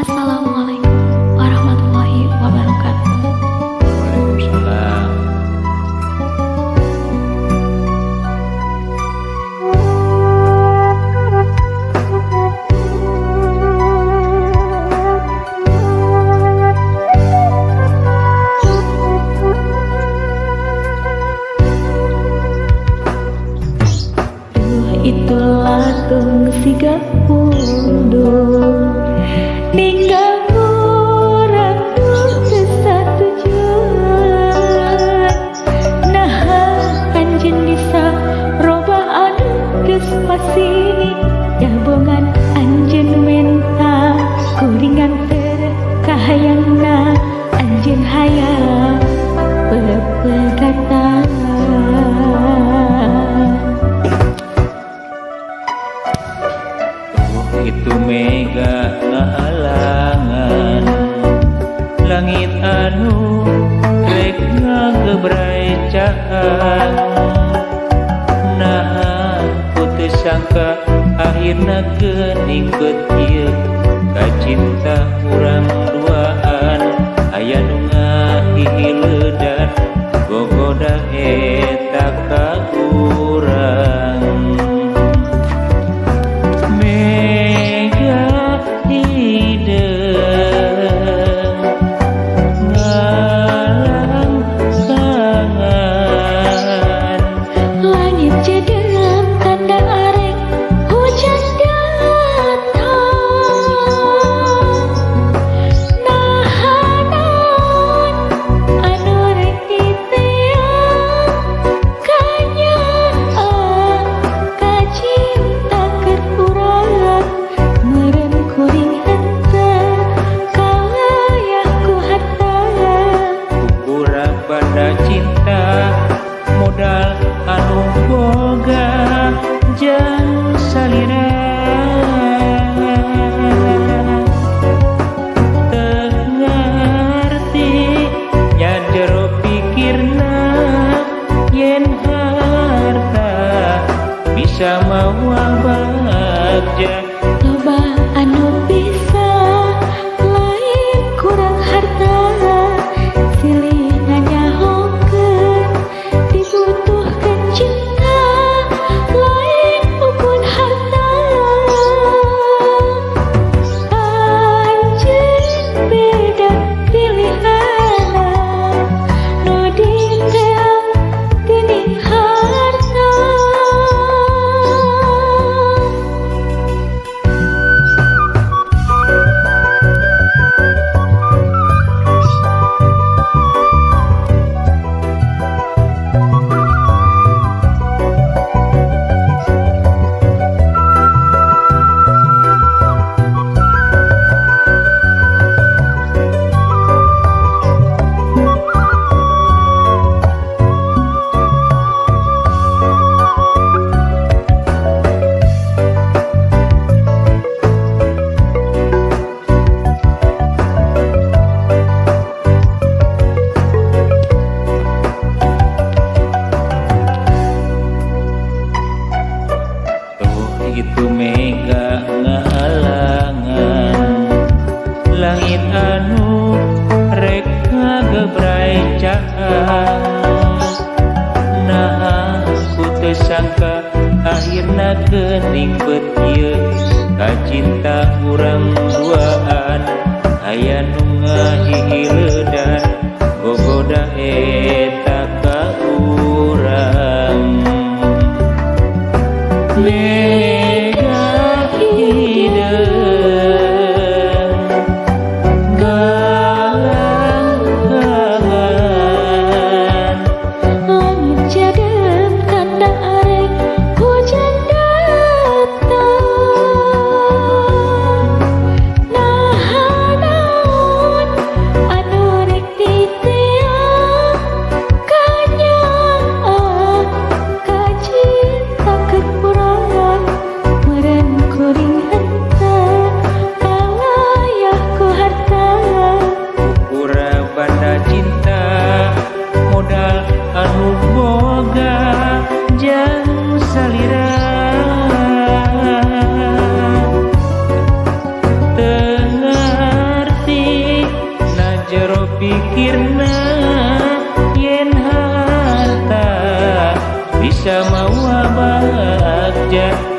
Assalamualaikum warahmatullahi wabarakatuh. Waalaikumsalam. Itulah tung siga mundur ninggal murang satu tujuan. Nah anjeun bisa robah anu geus pasti jabongan anjeun menta kuringan terkahayangna anjeun hayang pepegatan. Itu mega ngahalangan langit anu rek ngagebrai caan. Nah putus sangka akhirna geuning ieu kacinta urang duaan. Aya nu ngahileudan gogoda eta ka urang. Modal anu boga jang salira teu ngarti nya jero pikirna yen harta bisa mawa bagja. Loba anu bisa lain kurang harta silih nganyahokeun dibutuhkeun cinta lain ukun harta. Anjeun beda pilihanna nu diteang teuing harta. Itu mega ngahalangan langit anu rek ngagebrai caan. Nah putus sangka akhirna geuning ieu kacinta urang duaan. Aya nu ngahileudan gogoda eta ka urang. pikirna yen harta bisa mawa bagja